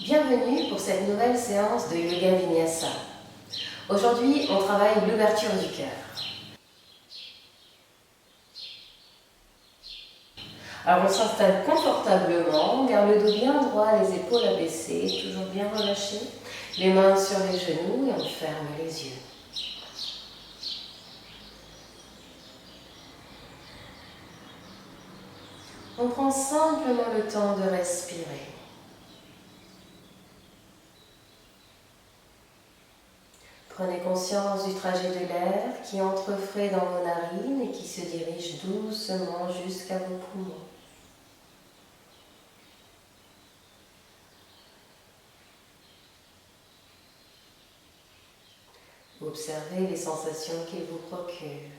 Bienvenue pour cette nouvelle séance de Yoga Vinyasa. Aujourd'hui, on travaille l'ouverture du cœur. Alors on s'installe confortablement, on garde le dos bien droit, les épaules abaissées, toujours bien relâchées, les mains sur les genoux et on ferme les yeux. On prend simplement le temps de respirer. Prenez conscience du trajet de l'air qui entre frais dans vos narines et qui se dirige doucement jusqu'à vos poumons. Observez les sensations qu'il vous procure.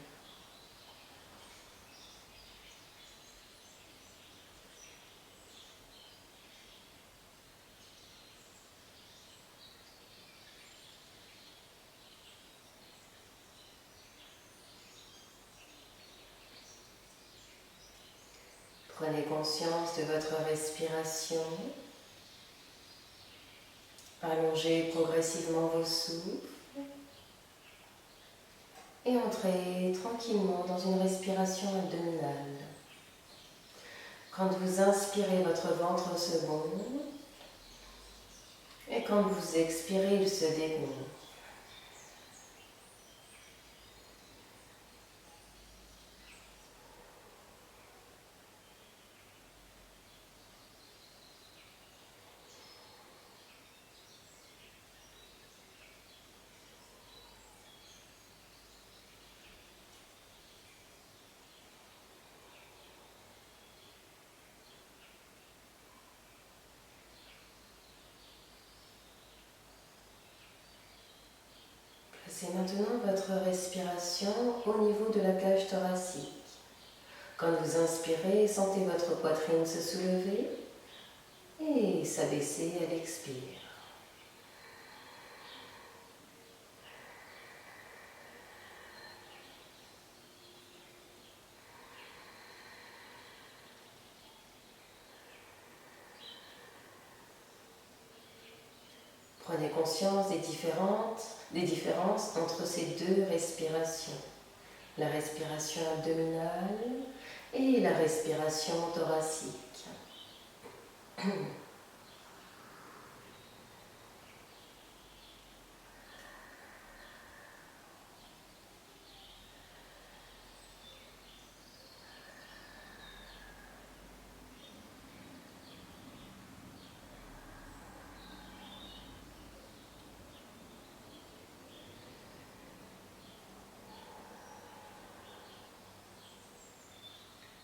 Prenez conscience de votre respiration. Allongez progressivement vos souffles et entrez tranquillement dans une respiration abdominale. Quand vous inspirez, votre ventre se gonfle et quand vous expirez, il se dégonfle. Placez maintenant votre respiration au niveau de la cage thoracique. Quand vous inspirez, sentez votre poitrine se soulever et s'abaisser à l'expire. Prenez conscience des différences entre ces deux respirations. La respiration abdominale et la respiration thoracique.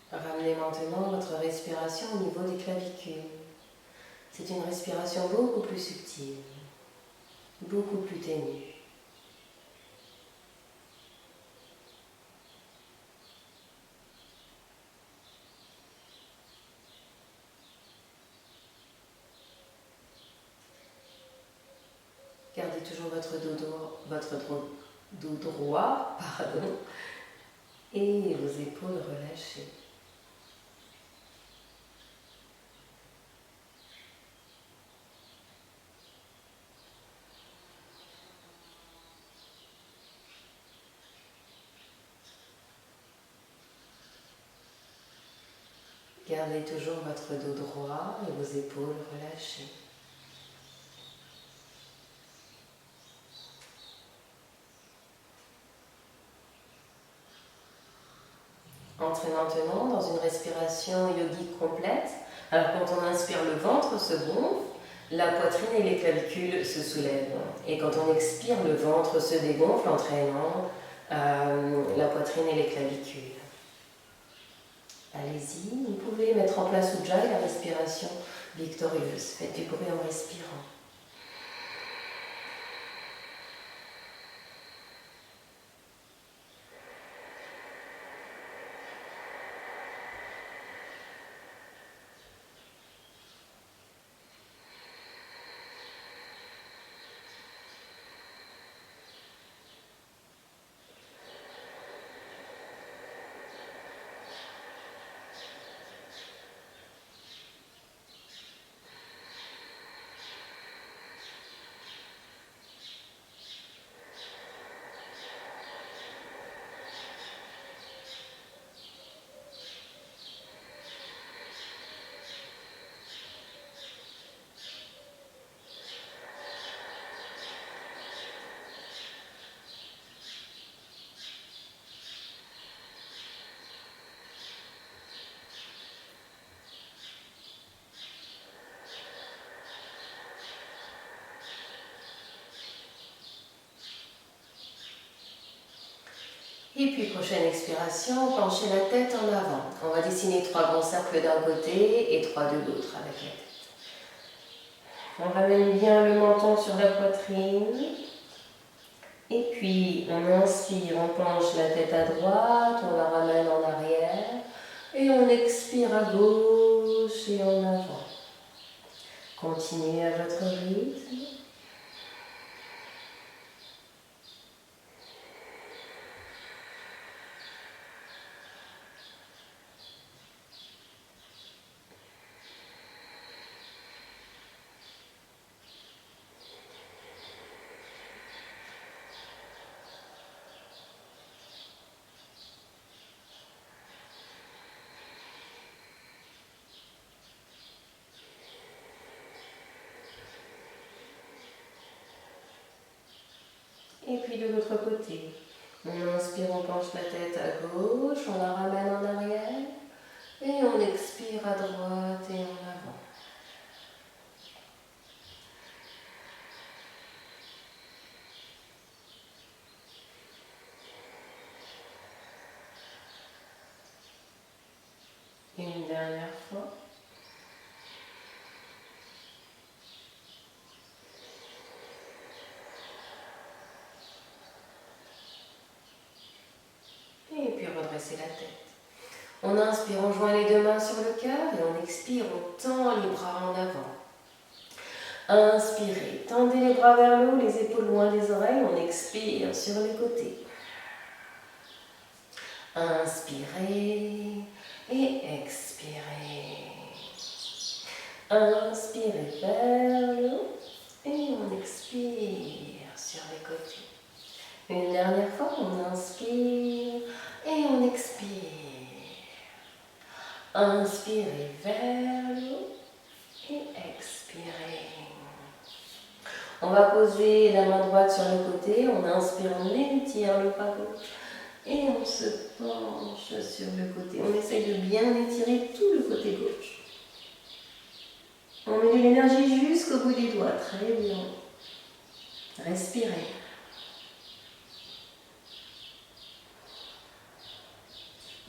Ramenez maintenant votre respiration au niveau des clavicules. C'est une respiration beaucoup plus subtile, beaucoup plus ténue. Gardez toujours votre dos droit, et vos épaules relâchées. Gardez toujours votre dos droit et vos épaules relâchées. Entrez maintenant dans une respiration yogique complète. Alors quand on inspire, le ventre se gonfle, la poitrine et les clavicules se soulèvent. Et quand on expire, le ventre se dégonfle, entraînant la poitrine et les clavicules. Allez-y, vous pouvez mettre en place Ujjayi, la respiration victorieuse. Faites du bruit en respirant. Et puis prochaine expiration, penchez la tête en avant. On va dessiner 3 grands cercles d'un côté et 3 de l'autre avec la tête. On ramène bien le menton sur la poitrine. Et puis on inspire, on penche la tête à droite, on la ramène en arrière. Et on expire à gauche et en avant. Continuez à votre rythme. Et puis de l'autre côté, on inspire, on penche la tête à gauche, on la ramène en arrière et on expire à droite et en avant. Une dernière fois. Et puis redresser la tête. On inspire, on joint les 2 mains sur le cœur et on expire, on tend les bras en avant. Inspirez, tendez les bras vers le haut, les épaules loin des oreilles, on expire sur les côtés. Inspirez et expirez. Inspirez vers le haut et on expire sur les côtés. Une dernière fois, on inspire et on expire. Inspirez vers le haut et expirez. On va poser la main droite sur le côté, on inspire, on étire le bras gauche et on se penche sur le côté. On essaye de bien étirer tout le côté gauche. On met de l'énergie jusqu'au bout des doigts, très bien. Respirez.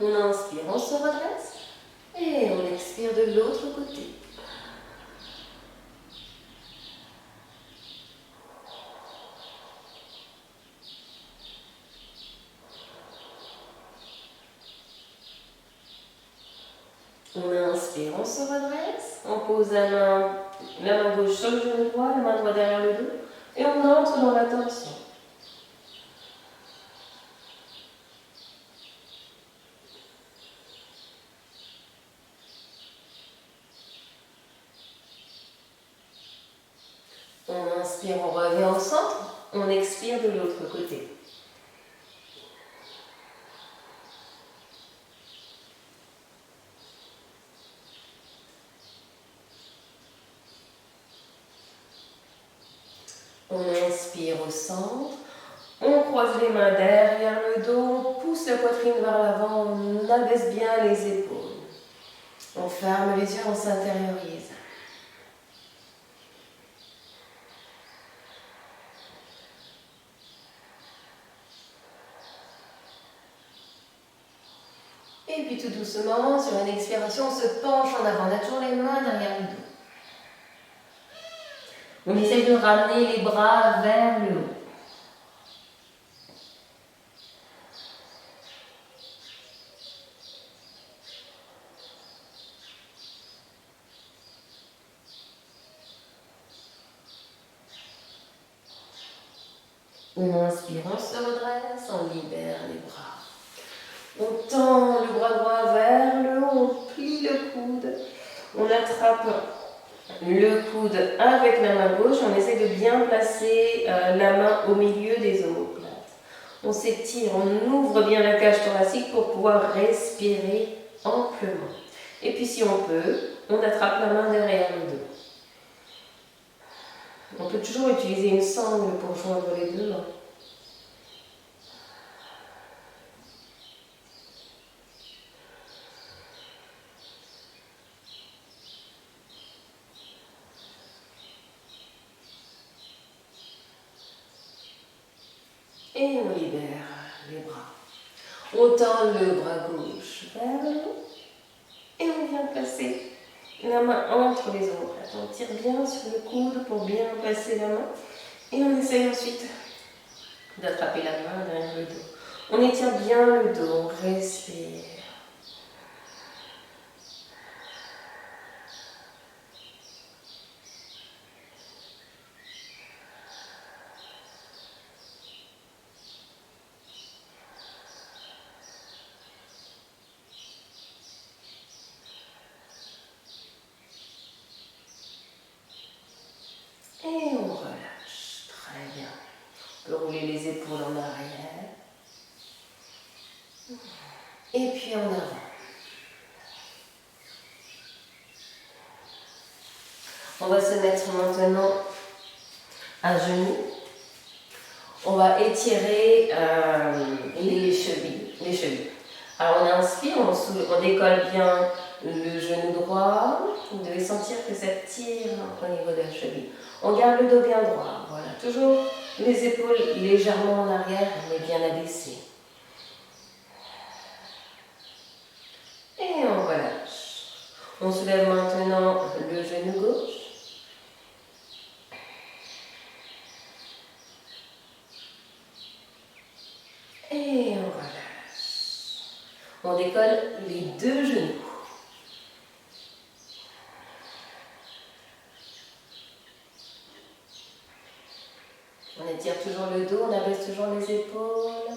On inspire, on se redresse et on expire de l'autre côté. On inspire, on se redresse, on pose la main gauche sur le genou droit, la main droite derrière le dos et on entre dans la tension. On inspire, on revient au centre, on expire de l'autre côté. On inspire au centre, on croise les mains derrière le dos, on pousse la poitrine vers l'avant, on abaisse bien les épaules. On ferme les yeux, on s'intériorise. Et puis tout doucement, sur une expiration, on se penche en avant. On a toujours les mains derrière le dos. On essaye de ramener les bras vers le haut. On inspire, on se redresse, on libère les bras. On tend le bras droit vers le haut, on plie le coude. On attrape le coude avec la main gauche, on essaie de bien placer la main au milieu des omoplates. On s'étire, on ouvre bien la cage thoracique pour pouvoir respirer amplement. Et puis si on peut, on attrape la main derrière le dos. On peut toujours utiliser une sangle pour joindre les 2 mains. Et on libère les bras. On tend le bras gauche vers le haut et on vient passer la main entre les omoplates. On tire bien sur le coude pour bien passer la main et on essaye ensuite d'attraper la main derrière le dos. On étire bien le dos, on respire. Et on relâche. Très bien. On peut rouler les épaules en arrière. Et puis en avant. On va se mettre maintenant à genoux. On va étirer les chevilles. Alors on inspire, on décolle bien le genou droit. Vous devez sentir que ça tire au niveau de la cheville. On garde le dos bien droit. Voilà, toujours les épaules légèrement en arrière, mais bien abaissées. Et on relâche. On soulève maintenant le genou gauche. Et on relâche. On décolle les deux genoux. On étire toujours le dos, on abaisse toujours les épaules.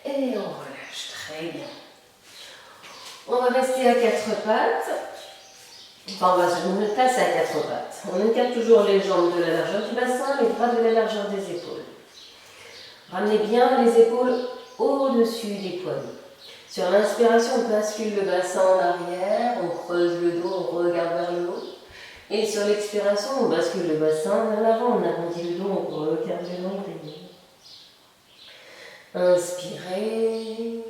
Et on relâche. Très bien. On va rester à quatre pattes. Enfin, on va se mettre place à quatre pattes. On écarte toujours les jambes de la largeur du bassin, les bras de la largeur des épaules. Ramenez bien les épaules au-dessus des poignets. Sur l'inspiration, on bascule le bassin en arrière, on creuse le dos, on regarde vers le haut. Et sur l'expiration, on bascule le bassin vers l'avant, on arrondit le dos, on regarde le nombril. Inspirez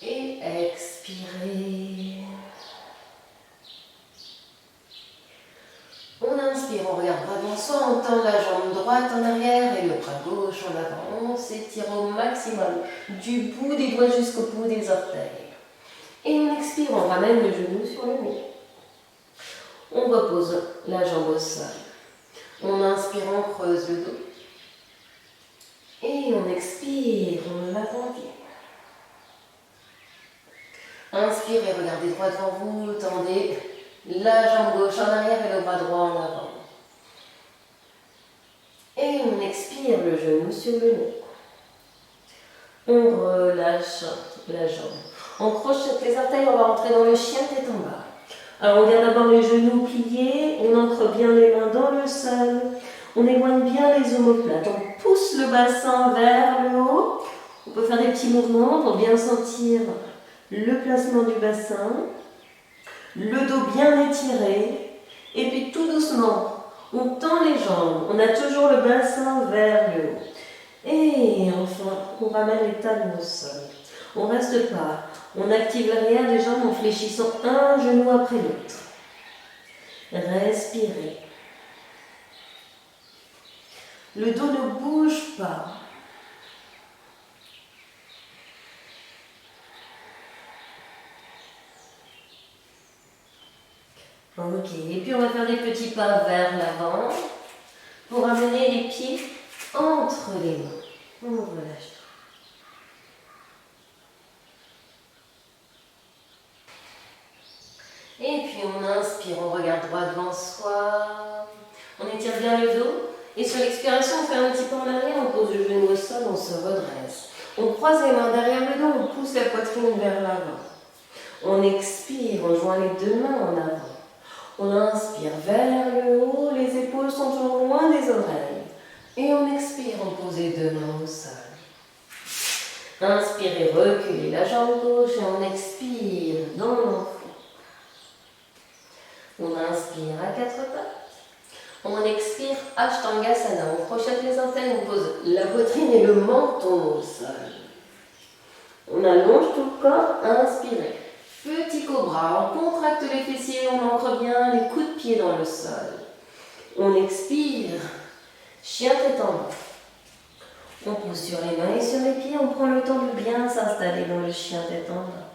et expirez. On inspire, on regarde bras devant soi, on tend la jambe droite en arrière et le bras gauche en avant. On s'étire au maximum, du bout des doigts jusqu'au bout des orteils. Et on expire, on ramène le genou sur le nez. On repose la jambe au sol. On inspire, on creuse le dos. Et on expire, on l'agrandit. Inspirez, regardez droit devant vous, tendez la jambe gauche en arrière et le bras droit en avant. Et on expire le genou sur le nez. On relâche la jambe. On crochette les orteils, on va rentrer dans le chien tête en bas. Alors on garde d'abord les genoux pliés, on ancre bien les mains dans le sol, on éloigne bien les omoplates, on pousse le bassin vers le haut. On peut faire des petits mouvements pour bien sentir le placement du bassin, le dos bien étiré, et puis tout doucement, on tend les jambes, on a toujours le bassin vers le haut. Et enfin, on ramène les talons au sol. On ne reste pas. On active l'arrière des jambes en fléchissant un genou après l'autre. Respirez. Le dos ne bouge pas. Ok, et puis on va faire des petits pas vers l'avant pour amener les pieds entre les mains. On relâche tout. Et puis on inspire, on regarde droit devant soi. On étire bien le dos. Et sur l'expiration, on fait un petit pas en arrière, on pose le genou au sol, on se redresse. On croise les mains derrière le dos, on pousse la poitrine vers l'avant. On expire, on joint les deux mains en avant. On inspire vers le haut, les épaules sont toujours loin des oreilles. Et on expire, on pose les deux mains au sol. Inspirez, reculez la jambe gauche et on expire dans l'enfant. On inspire à quatre pattes. On expire Ashtangasana. On crochette les orteils, on pose la poitrine et le menton au sol. On allonge tout le corps. Inspirez. Petit cobra. On contracte les fessiers, on ancre bien les coups de pied dans le sol. On expire. Chien tête en bas. On pousse sur les mains et sur les pieds, on prend le temps de bien s'installer dans le chien tête en bas.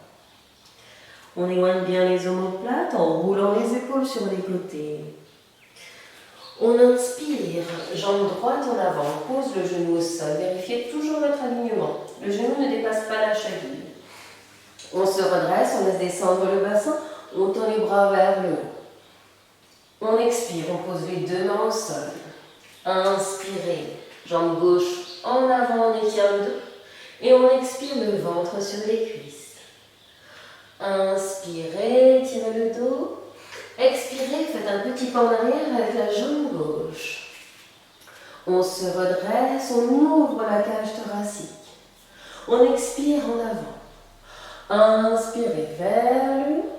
On éloigne bien les omoplates en roulant les épaules sur les côtés. On inspire, jambe droite en avant, pose le genou au sol, vérifiez toujours votre alignement. Le genou ne dépasse pas la cheville. On se redresse, on laisse descendre le bassin, on tend les bras vers le haut. On expire, on pose les deux mains au sol. Inspirez, jambe gauche en avant, on étire le dos. Et on expire le ventre sur les cuisses. Inspirez, tirez le dos. Expirez, faites un petit pas en arrière avec la jambe gauche. On se redresse, on ouvre la cage thoracique. On expire en avant. Inspirez vers le haut.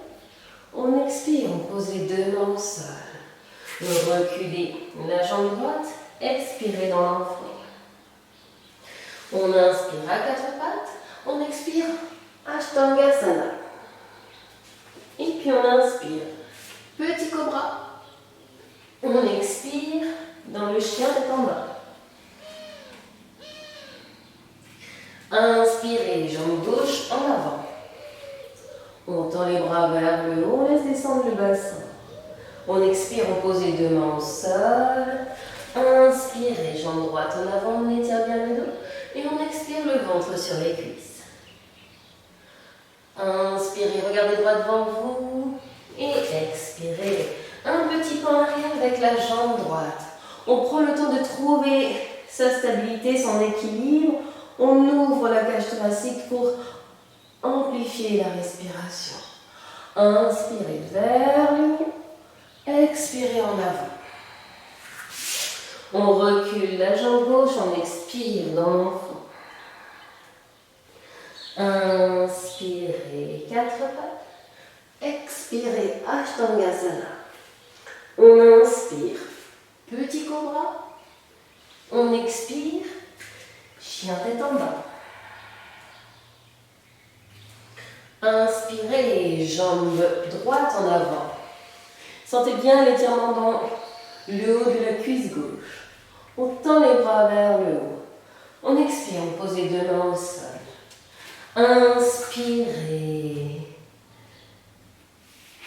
On expire, on pose les deux mains au sol. Reculez la jambe droite, expirez dans l'enfant. On inspire à quatre pattes, on expire Ashtangasana. Et puis on inspire, petit cobra. On expire dans le chien tête en bas. Inspirez, jambe gauche en avant. On tend les bras vers le haut, on laisse descendre le bassin. On expire, on pose les deux mains au sol. Inspirez, jambe droite en avant, on étire bien le dos. Et on expire le ventre sur les cuisses. Inspirez, regardez droit devant vous. Et expirez. Un petit pas en arrière avec la jambe droite. On prend le temps de trouver sa stabilité, son équilibre. On ouvre la cage thoracique pour amplifier la respiration. Inspirez vers le haut. Expirez en avant. On recule la jambe gauche, on expire dans l'enfant. Inspirez, quatre pattes. Expirez, Ashtangasana. On inspire, petit cobra. On expire, chien tête en bas. Inspirez, jambe droite en avant. Sentez bien l'étirement dans le haut de la cuisse gauche. On tend les bras vers le haut. On expire, on pose les deux mains au sol. Inspirez.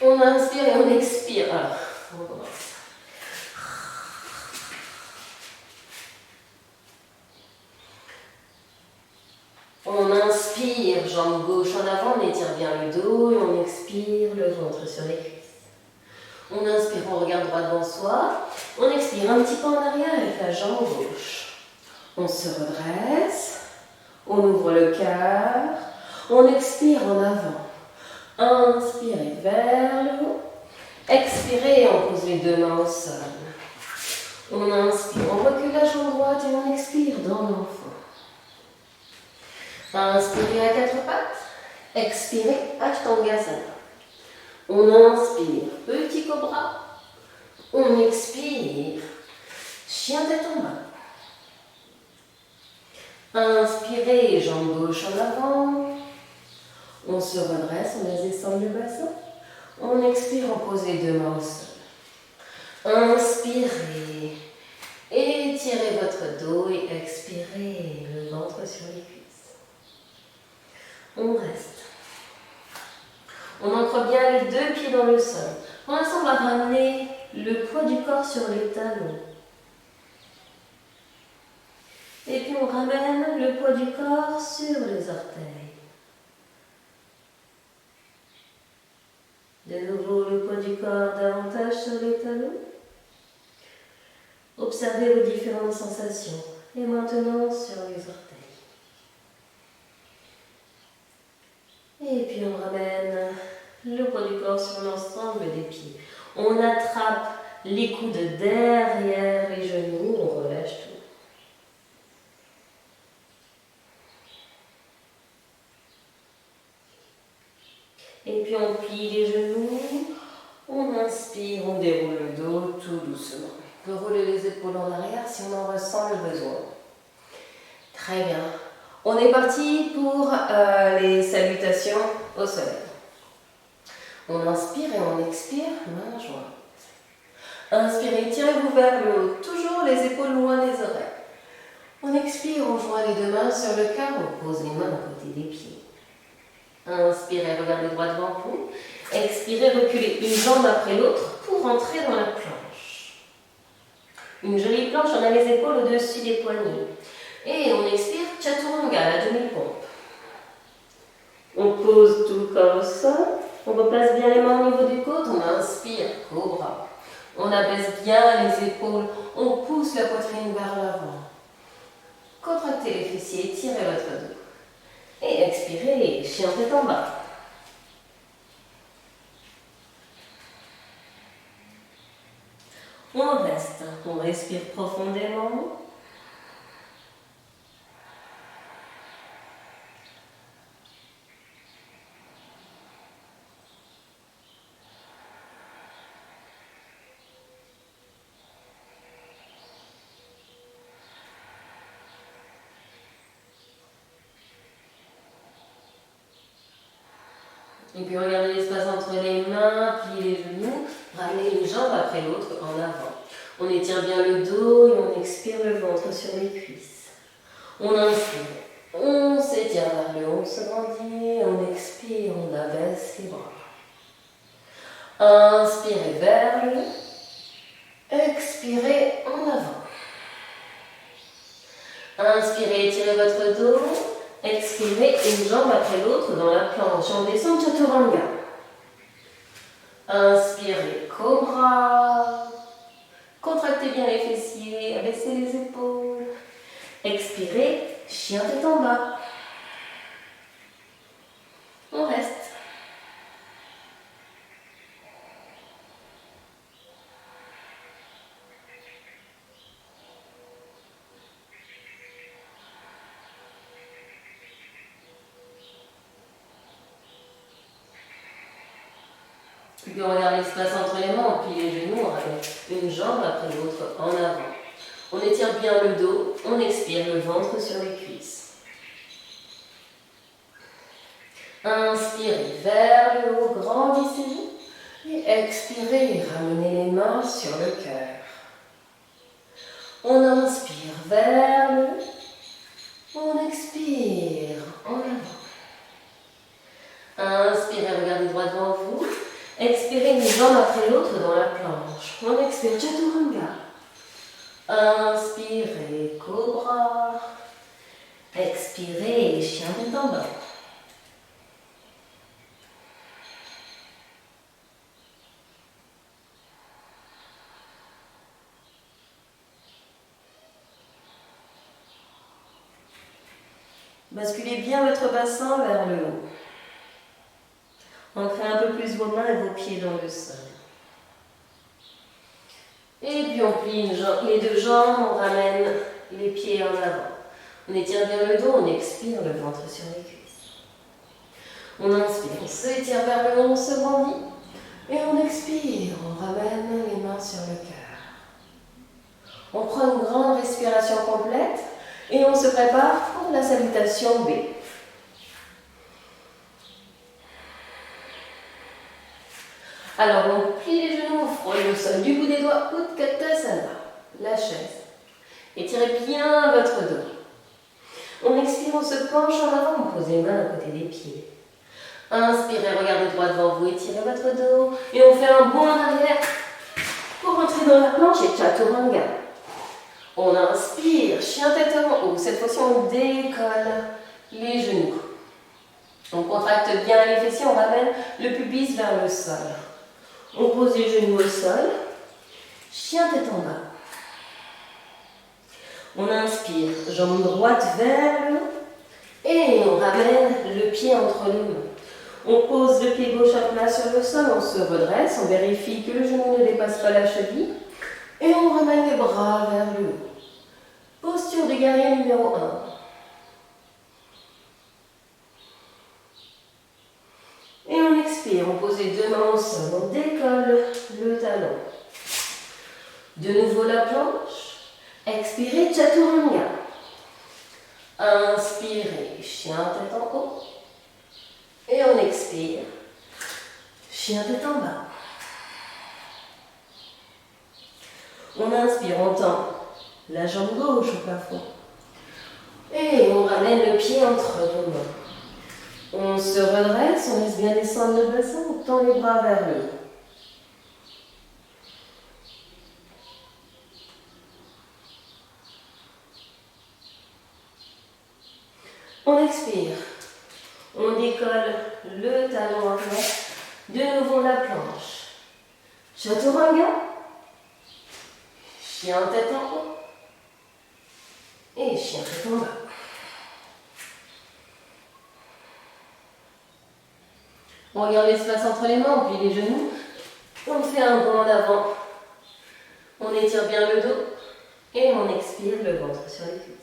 On inspire et on expire. Alors, on commence. On inspire, jambe gauche en avant, on étire bien le dos et on expire le ventre sur les cuisses. On inspire, on regarde droit devant soi. On expire un petit peu en arrière avec la jambe gauche. On se redresse. On ouvre le cœur. On expire en avant. Inspirez vers le haut. Expirez et on pose les deux mains au sol. On inspire, on recule la jambe droite et on expire dans l'enfant. Inspirez à quatre pattes. Expirez, Ashtangasana. On inspire, petit cobra. On expire, chien tête en bas. Inspirez, jambe gauche en avant. On se redresse, on laisse descendre le bassin. On expire, on pose les deux mains au sol. Inspirez, étirez votre dos et expirez le ventre sur les cuisses. On reste. On ancre bien les deux pieds dans le sol. Pour l'instant, on va ramener le poids du corps sur les talons. Et puis on ramène le poids du corps sur les orteils. De nouveau, le poids du corps davantage sur les talons. Observez vos différentes sensations. Et maintenant sur les orteils. Et puis on ramène le poids du corps sur l'ensemble des pieds. On attrape les coudes derrière les genoux, on relâche tout. Et puis on plie les genoux, on inspire, on déroule le dos tout doucement. On peut rouler les épaules en arrière si on en ressent le besoin. Très bien. On est parti pour les salutations au soleil. On inspire et on expire, main jointe. Inspirez, tirez-vous vers le haut, toujours les épaules loin des oreilles. On expire, on joint les deux mains sur le cœur, on pose les mains à côté des pieds. Inspirez, regardez droit devant vous. Expirez, reculez une jambe après l'autre pour entrer dans la planche. Une jolie planche, on a les épaules au-dessus des poignets. Et on expire, chaturanga, la demi-pompe. On pose tout le corps au sol. On replace bien les mains au niveau du côte. On inspire, cobra. On abaisse bien les épaules. On pousse la poitrine vers l'avant. Contractez les fessiers, tirez votre dos. Et expirez, chien tête en bas. On reste, on respire profondément. Et puis regardez l'espace entre les mains, pliez les genoux, ramenez une jambe après l'autre en avant. On étire bien le dos et on expire le ventre sur les cuisses. On inspire, on s'étire vers le haut, on se grandit, on expire, on abaisse les bras. Inspirez vers le haut, expirez en avant. Inspirez, étirez votre dos. Expirez une jambe après l'autre dans la planche. On descend chaturanga. Inspirez, cobra. Contractez bien les fessiers, abaissez les épaules. Expirez, chien tête en bas. On reste. Puis on regarde l'espace entre les mains, on plie les genoux, on ramène une jambe après l'autre en avant. On étire bien le dos, on expire le ventre sur les cuisses. Inspirez vers le haut, grandissez-vous. Et expirez, ramenez les mains sur le cœur. On inspire vers le haut, on expire en avant. Inspirez, regardez droit devant vous. Expirez une jambe après l'autre dans la planche. On expire, chaturanga. Inspirez, cobra. Expirez, chien tête en bas. Basculez bien votre bassin vers le haut. Ancrez un peu plus vos mains et vos pieds dans le sol. Et puis on plie les deux jambes, on ramène les pieds en avant. On étire bien le dos, on expire le ventre sur les cuisses. On inspire, on s'étire vers le haut, on se grandit. Et on expire, on ramène les mains sur le cœur. On prend une grande respiration complète et on se prépare pour la salutation B. Alors, on plie les genoux, on frôle le sol du bout des doigts, Utkatasana, la chaise. Étirez bien votre dos. On expire, on se penche en avant, on pose les mains à côté des pieds. Inspirez, regardez droit devant vous, étirez votre dos. Et on fait un bond en arrière pour entrer dans la planche et chaturanga. On inspire, chien tête en haut. Cette fois-ci, on décolle les genoux. On contracte bien les fessiers, on ramène le pubis vers le sol. On pose les genoux au sol, chien tête en bas. On inspire, jambe droite vers le haut et on ramène le pied entre les mains. On pose le pied gauche à plat sur le sol, on se redresse, on vérifie que le genou ne dépasse pas la cheville et on ramène les bras vers le haut. Posture de guerrier numéro 1. Et on expire, on pose les deux mains au sol, on décolle le talon. De nouveau la planche. Expirez, chaturanga. Inspirez, chien tête en haut. Et on expire, chien tête en bas. On inspire, on tend la jambe gauche au plafond. Et on ramène le pied entre nos mains. On se redresse, on laisse bien descendre le bassin, on tend les bras vers le haut. On expire. On décolle le talon arrière. De nouveau la planche. Chaturanga. Chien tête en haut. Et chien tête en bas. On regarde l'espace entre les mains, on plie les genoux. On fait un bond en avant. On étire bien le dos. Et on expire le ventre sur les cuisses.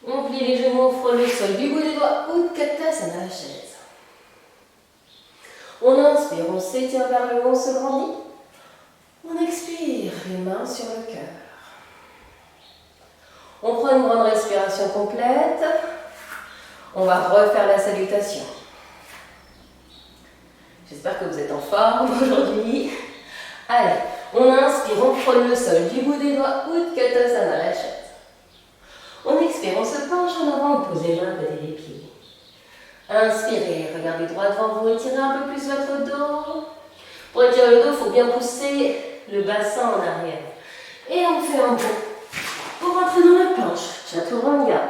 On plie les genoux, on frôle le sol du bout des doigts. Utkatasana à la chaise. On inspire, on s'étire vers le haut, on se grandit. On expire, les mains sur le cœur. On prend une grande respiration complète. On va refaire la salutation. J'espère que vous êtes en forme aujourd'hui. Allez, on inspire, on frôle le sol du bout des doigts. Utkatasana à la chaise. On expire, on se penche en avant, on pose les mains à côté des pieds. Inspirez, regardez droit devant vous, étirez un peu plus votre dos. Pour étirer le dos, il faut bien pousser le bassin en arrière. Et on fait un bond pour rentrer dans la planche. Chaturanga.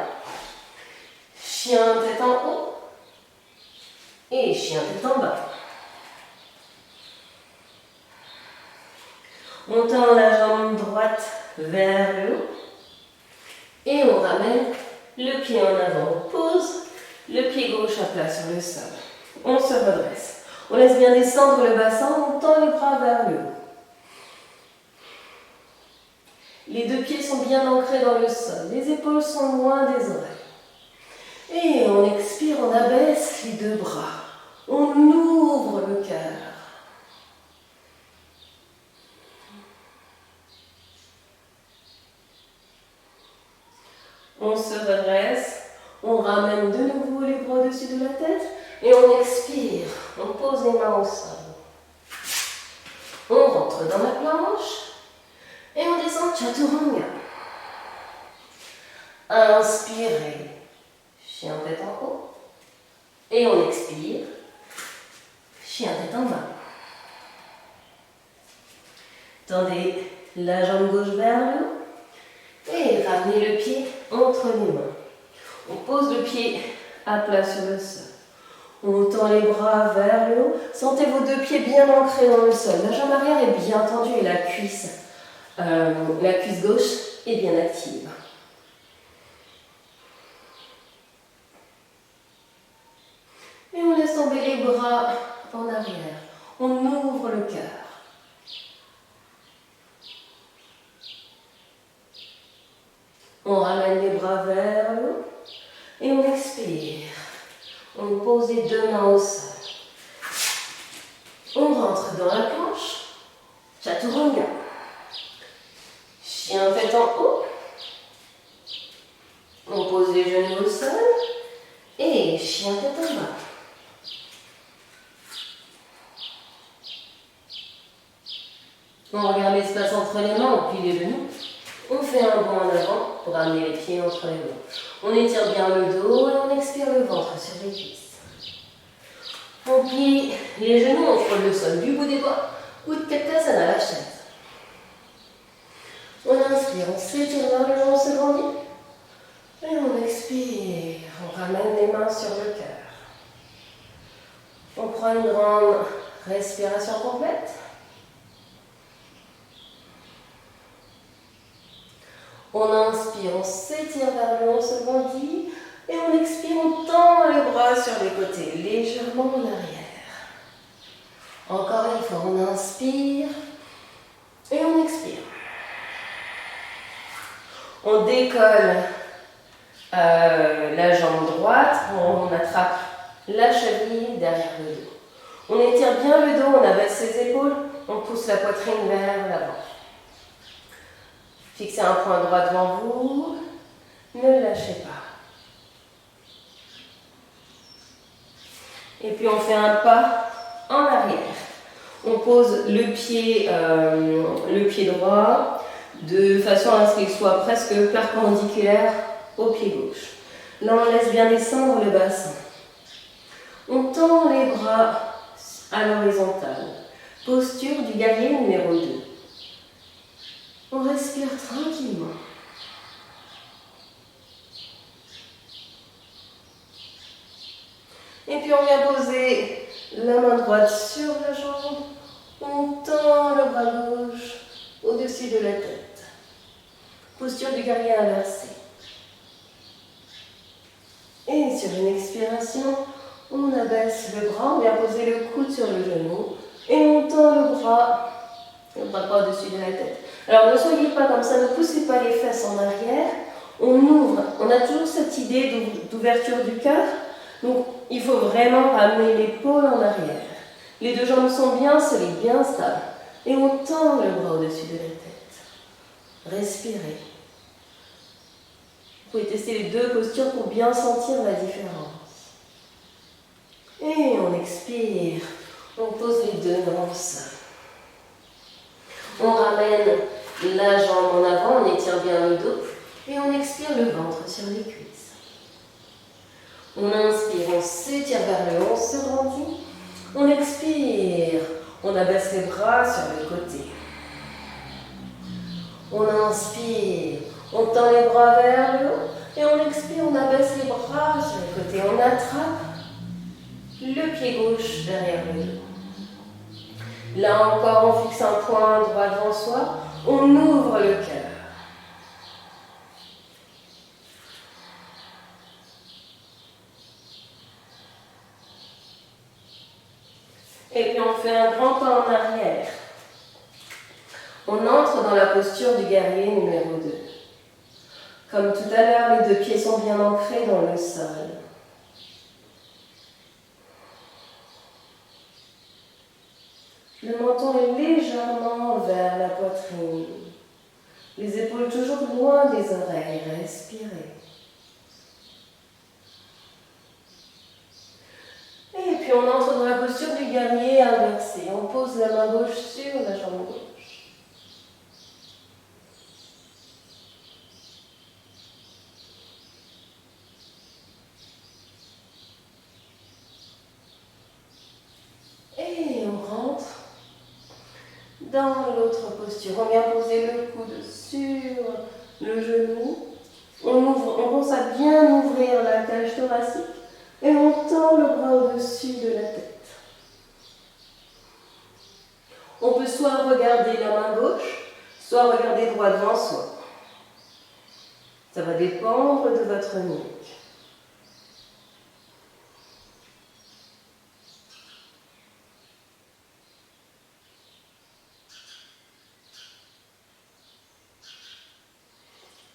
Chien tête en haut. Et chien tête en bas. On tend la jambe droite vers le haut. Et on ramène le pied en avant. On pose le pied gauche à plat sur le sol. On se redresse. On laisse bien descendre le bassin. On tend les bras vers le haut. Les deux pieds sont bien ancrés dans le sol. Les épaules sont loin des oreilles. Et on expire, on abaisse les deux bras. On ouvre le cœur. On se redresse, on ramène de nouveau les bras au-dessus de la tête et on expire, on pose les mains au sol. On rentre dans la planche et on descend Chaturanga. Inspirez, chien tête en haut et on expire, chien tête en bas. Tendez la jambe gauche vers le haut. Et ramenez le pied entre les mains. On pose le pied à plat sur le sol. On tend les bras vers le haut. Sentez vos deux pieds bien ancrés dans le sol. La jambe arrière est bien tendue et la cuisse gauche est bien active. Et on laisse tomber les bras en arrière. On ouvre le cœur. On ramène les bras vers le haut et on expire. On pose les deux mains au sol. On rentre dans la planche. Chaturanga. Chien tête en haut. On pose les genoux au sol. Et chien tête en bas. On regarde l'espace entre les mains, on plie les genoux. On fait un bond en avant pour amener les pieds entre les mains. On étire bien le dos et on expire le ventre sur les cuisses. On plie les genoux, on frôle le sol du bout des doigts. Utkatasana à la chaise. On inspire, on s'étire vers le haut, on se grandit. Et on expire, on ramène les mains sur le cœur. On prend une grande respiration complète. On inspire, on s'étire vers le haut, on se grandit. Et on expire, on tend les bras sur les côtés, légèrement en arrière. Encore une fois, on inspire et on expire. On décolle la jambe droite, on attrape la cheville derrière le dos. On étire bien le dos, on abaisse ses épaules, on pousse la poitrine vers l'avant. Fixez un point droit devant vous, ne lâchez pas. Et puis on fait un pas en arrière. On pose le pied droit de façon à ce qu'il soit presque perpendiculaire au pied gauche. Là, on laisse bien descendre le bassin. On tend les bras à l'horizontale. Posture du guerrier numéro 2. On respire tranquillement. Et puis on vient poser la main droite sur la jambe. On tend le bras gauche au-dessus de la tête. Posture du guerrier inversé. Et sur une expiration, on abaisse le bras, on vient poser le coude sur le genou et on tend le bras droit au-dessus de la tête. Alors ne soyez pas comme ça, ne poussez pas les fesses en arrière. On ouvre, on a toujours cette idée d'ouverture du cœur. Donc il faut vraiment ramener l'épaule en arrière. Les deux jambes sont bien solides, bien stables. Et on tend le bras au-dessus de la tête. Respirez. Vous pouvez tester les deux postures pour bien sentir la différence. Et on expire. On pose les deux mains au sol. On ramène la jambe en avant, on étire bien le dos. Et on expire le ventre sur les cuisses. On inspire, on s'étire vers le haut, on se grandit. On expire, on abaisse les bras sur le côté. On inspire, on tend les bras vers le haut. Et on expire, on abaisse les bras sur le côté. On attrape le pied gauche derrière le dos. Là encore, on fixe un point droit devant soi. On ouvre le cœur. Et puis on fait un grand pas en arrière. On entre dans la posture du guerrier numéro 2. Comme tout à l'heure, les deux pieds sont bien ancrés dans le sol. Le menton est légèrement vers la poitrine. Les épaules toujours loin des oreilles. Respirez. Et puis on entre dans la posture du guerrier inversé. On pose la main gauche sur la jambe gauche. Et on rentre dans l'autre posture. On vient poser le coude sur le genou. On pense à bien ouvrir la cage thoracique et on tend le bras au-dessus de la tête. On peut soit regarder la main gauche, soit regarder droit devant soi. Ça va dépendre de votre nuque.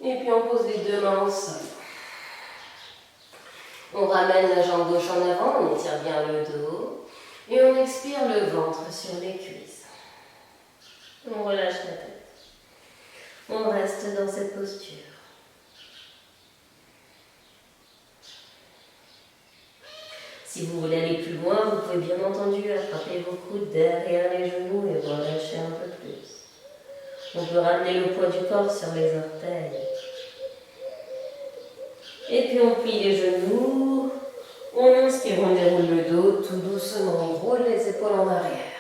Et puis on pose les deux mains au sol. On ramène la jambe gauche en avant, on étire bien le dos. Et on expire le ventre sur les cuisses. On relâche la tête. On reste dans cette posture. Si vous voulez aller plus loin, vous pouvez bien entendu attraper vos coudes derrière les genoux et relâcher un peu plus. On peut ramener le poids du corps sur les orteils. Et puis on plie les genoux. On inspire, on déroule le dos tout doucement. On roule les épaules en arrière.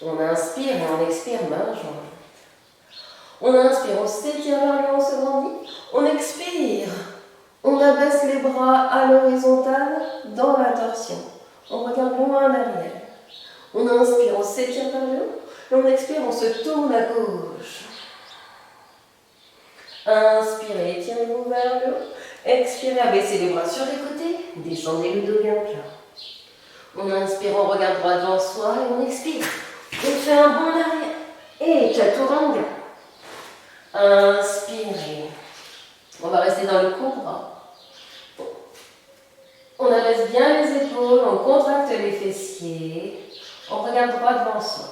On inspire et on expire main jambe. On inspire, on s'étire vers le haut, on se grandit. On expire. On abaisse les bras à l'horizontale dans la torsion. On regarde loin derrière. On inspire, on s'étire vers le haut. Et on expire, on se tourne à gauche. Inspirez, étirez-vous vers le haut. Expirez, abaissez les bras sur les côtés. Descendez le dos bien plat. On inspire, on regarde droit devant soi et on expire. On fait un bond en arrière. Et chaturanga. Inspirez. On va rester dans le cobra. On abaisse bien les épaules, on contracte les fessiers. On regarde droit devant soi.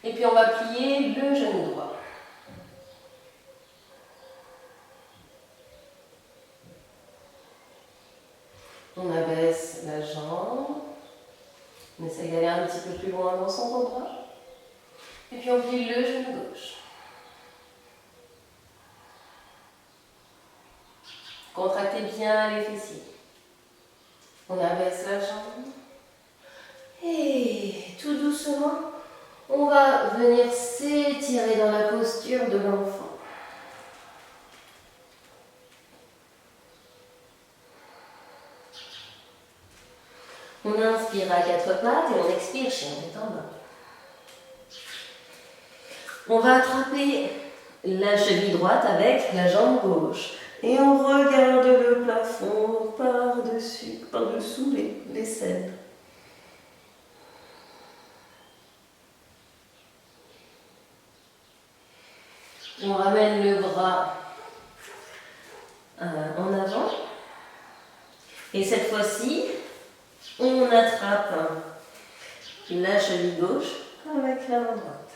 Et puis on va plier le genou droit. On abaisse la jambe. On essaie d'aller un petit peu plus loin dans son bras. Et puis on plie le genou gauche. Contractez bien les fessiers. On abaisse la jambe. Et tout doucement, on va venir s'étirer dans la posture de l'enfant. On inspire à quatre pattes et on expire chien tête en bas. On va attraper la cheville droite avec la jambe gauche. Et on regarde le plafond par-dessous les selles. On ramène le bras en avant. Et cette fois-ci, on attrape la cheville gauche avec la main droite.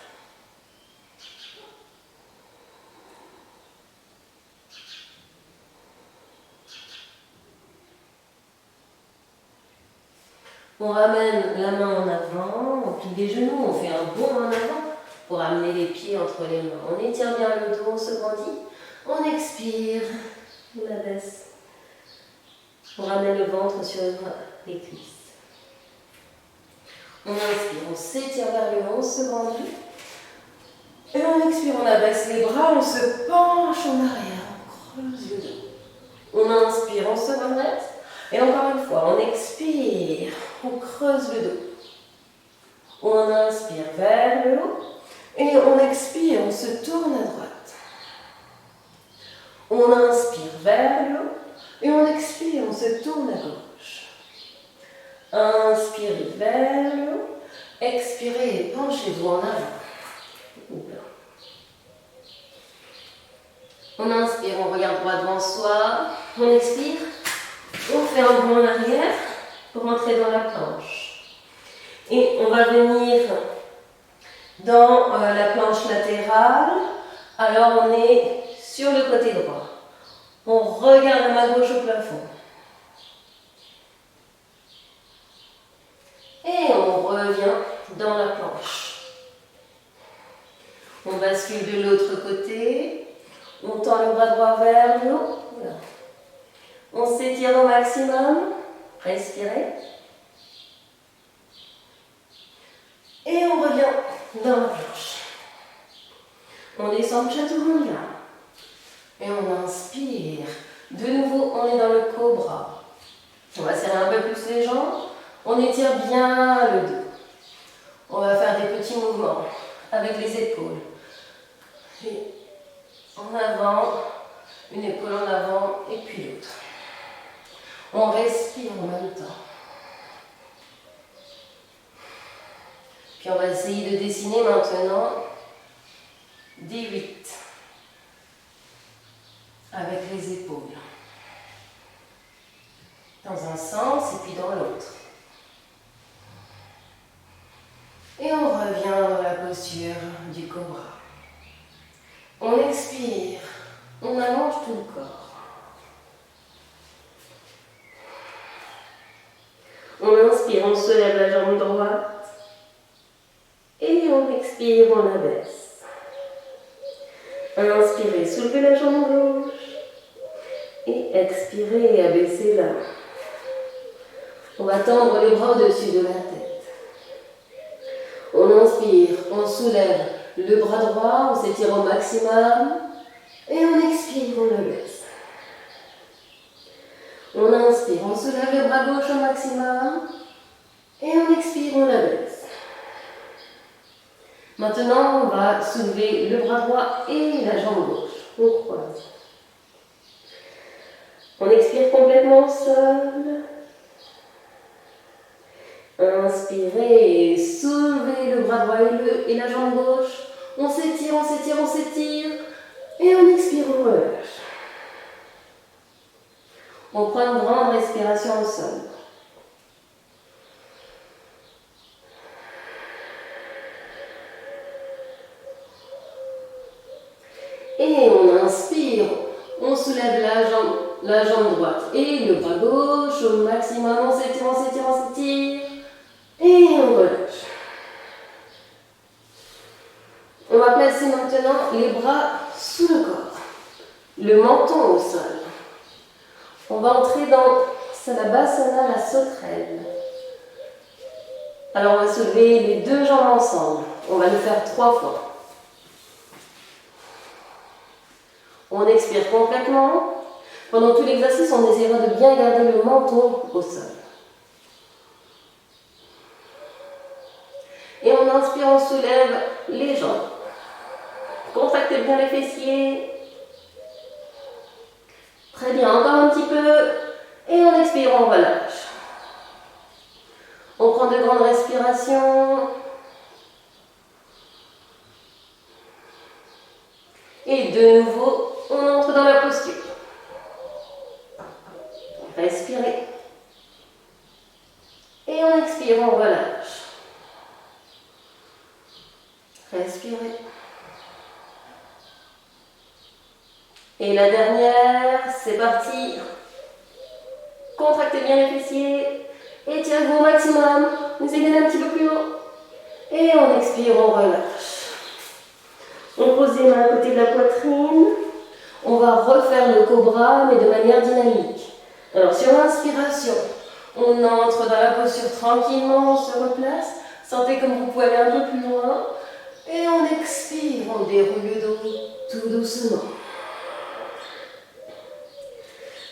On ramène la main en avant, on plie les genoux, on fait un bond en avant pour amener les pieds entre les mains. On étire bien le dos, on se grandit. On expire, on abaisse. On ramène le ventre sur les cuisses. On inspire, on s'étire vers le haut, on se grandit. Et on expire, on abaisse les bras, on se penche en arrière, on creuse le dos. On inspire, on se remet. Et encore une fois, on expire, on creuse le dos. On inspire vers le haut. Et on expire, on se tourne à droite. On inspire vers le haut. Et on expire, on se tourne à gauche. Inspirez vers le haut. Expirez et penchez-vous en avant. On inspire, on regarde droit devant soi. On expire. On fait un bond en arrière pour entrer dans la planche. Et on va venir dans la planche latérale. Alors on est sur le côté droit. On regarde la main gauche au plafond. Et on revient dans la planche. On bascule de l'autre côté. On tend le bras droit vers le haut. Voilà. On s'étire au maximum. Respirez. Et on revient dans la planche. On descend le chaturanga. Et on inspire. De nouveau, on est dans le cobra. On va serrer un peu plus les jambes. On étire bien le dos. On va faire des petits mouvements avec les épaules. Et en avant, une épaule en avant et puis l'autre. On respire en même temps. Puis on va essayer de dessiner maintenant des 8 avec les épaules. Dans un sens et puis dans l'autre. Et on revient dans la posture du cobra. On expire, on allonge tout le corps. On inspire, on se lève la jambe droite. Et on expire, on abaisse. Inspirez, soulevez la jambe gauche. Et expirez et abaissez la main. On va tendre les bras au-dessus de la tête. On inspire, on soulève le bras droit, on s'étire au maximum. Et on expire, on le laisse. On inspire, on soulève le bras gauche au maximum. Et on expire, on le laisse. Maintenant, on va soulever le bras droit et la jambe gauche. On croise. On expire complètement seul. Inspirez et soulevez le bras droit et la jambe gauche. On s'étire, on s'étire, on s'étire. Et on expire, on relâche. On prend une grande respiration au sol. Et on inspire, on soulève la jambe droite et le bras gauche au maximum, on s'étire, on s'étire, on s'étire. Et on relâche. On va placer maintenant les bras sous le corps, le menton au sol. On va entrer dans Salabhasana, la sauterelle. Alors on va soulever les deux jambes ensemble. On va le faire 3 fois. On expire complètement. Pendant tout l'exercice, on essaiera de bien garder le menton au sol. Et on inspire, on soulève les jambes. Contractez bien les fessiers. Très bien, encore un petit peu. Et on expire, on relâche. On prend de grandes respirations. Et de nouveau, on entre dans la posture. Respirez. Et on expire, on relâche. Respirez. Et la dernière, c'est parti. Contractez bien les fessiers. Étirez-vous au maximum. Vous aidez un petit peu plus haut. Et on expire, on relâche. On pose les mains à côté de la poitrine. On va refaire le cobra, mais de manière dynamique. Alors, sur l'inspiration, on entre dans la posture tranquillement, on se replace. Sentez comme vous pouvez aller un peu plus loin. Et on expire, on déroule le dos tout doucement.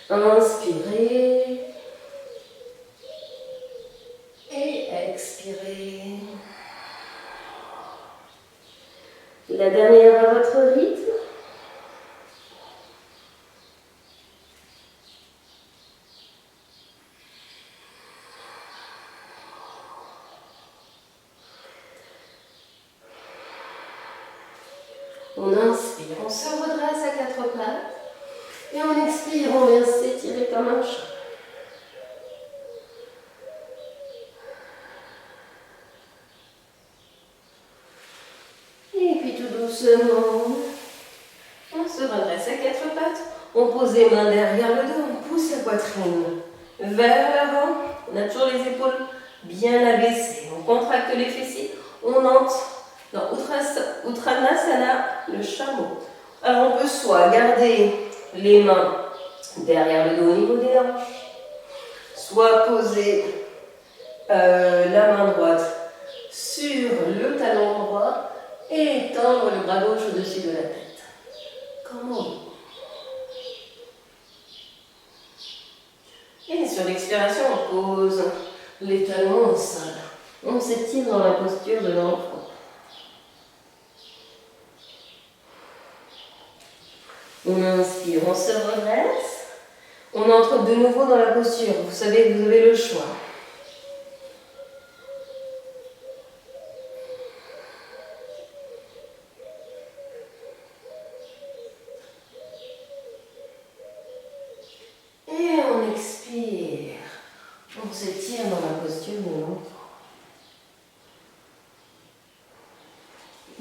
Inspirez. Et expirez. La dernière à votre rythme. On inspire, on se redresse à 4 pattes. Et on expire, on vient s'étirer comme un chat. Et puis tout doucement, on se redresse à 4 pattes. On pose les mains derrière le dos, on pousse la poitrine vers l'avant. On a toujours les épaules bien abaissées. On contracte les fessiers. On entre dans Uttanasana, le chameau. Alors on peut soit garder les mains derrière le dos au niveau des hanches, soit poser la main droite sur le talon droit et étendre le bras gauche au-dessus de la tête. Comme on veut. Et sur l'expiration, on pose les talons au sol. On s'étire dans la posture de l'enfant. On inspire, on se redresse. On entre de nouveau dans la posture. Vous savez que vous avez le choix. Et on expire. On s'étire dans la posture de l'enfant.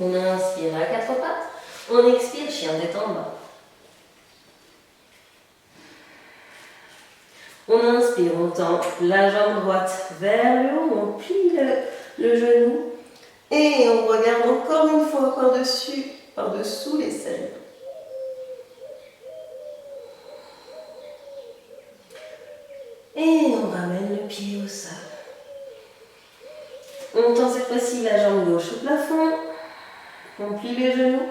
On inspire à 4 pattes. On expire, chien détendant. On inspire, on tend la jambe droite vers le haut, on plie le genou et on regarde encore une fois par-dessous les selles. Et on ramène le pied au sol. On tend cette fois-ci la jambe gauche au plafond, on plie les genoux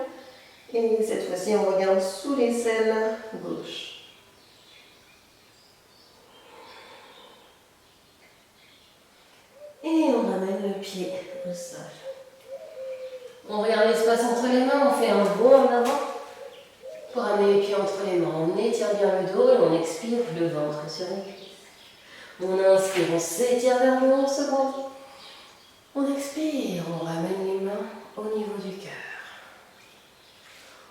et cette fois-ci on regarde sous les selles gauche. Et on ramène le pied au sol. On regarde l'espace entre les mains, on fait un bond en avant pour amener les pieds entre les mains. On étire bien le dos et on expire le ventre sur les cuisses. On inspire, on s'étire vers le haut, on se grandit. On expire, on ramène les mains au niveau du cœur.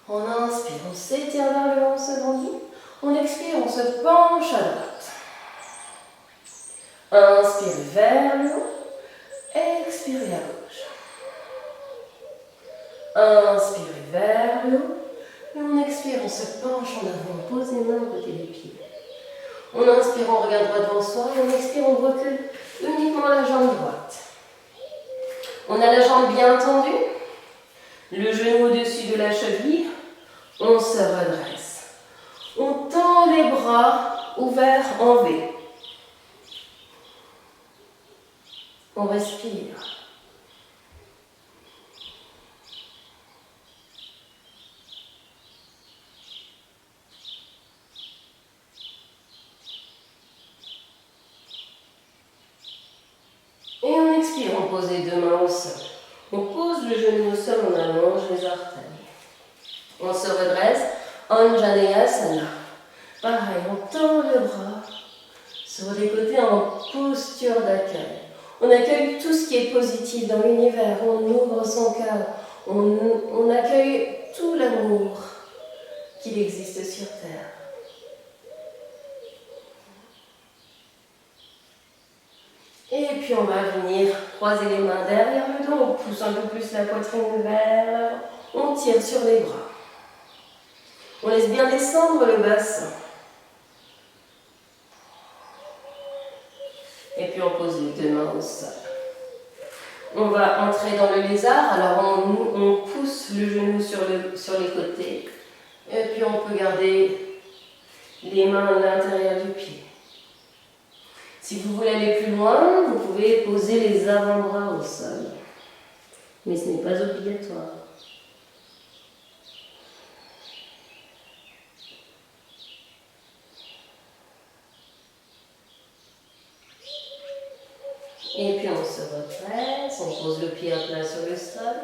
On inspire, on s'étire vers le haut, on se grandit. On expire, on se penche à droite. Inspire vers le haut. Expirez à gauche. Inspirez vers le haut. Et on expire, on se penche en avant. On pose les mains à côté des pieds. On inspire, on regarde droit devant soi. Et on expire, on recule uniquement la jambe droite. On a la jambe bien tendue, le genou au-dessus de la cheville, on se redresse. On tend les bras ouverts en V. On respire. Et on expire, on pose les deux mains au sol. On pose le genou au sol, on allonge les orteils. On se redresse, Anjaneyasana. Pareil, on tend le bras sur les côtés en posture d'accueil. On accueille tout ce qui est positif dans l'univers, on ouvre son cœur, on accueille tout l'amour qu'il existe sur Terre. Et puis on va venir croiser les mains derrière le dos, on pousse un peu plus la poitrine vers l'avant, on tire sur les bras. On laisse bien descendre le bassin. Et puis on pose les deux mains au sol. On va entrer dans le lézard, alors on pousse le genou sur les côtés. Et puis on peut garder les mains à l'intérieur du pied. Si vous voulez aller plus loin, vous pouvez poser les avant-bras au sol. Mais ce n'est pas obligatoire. Et puis on se redresse, on pose le pied à plat sur le sol.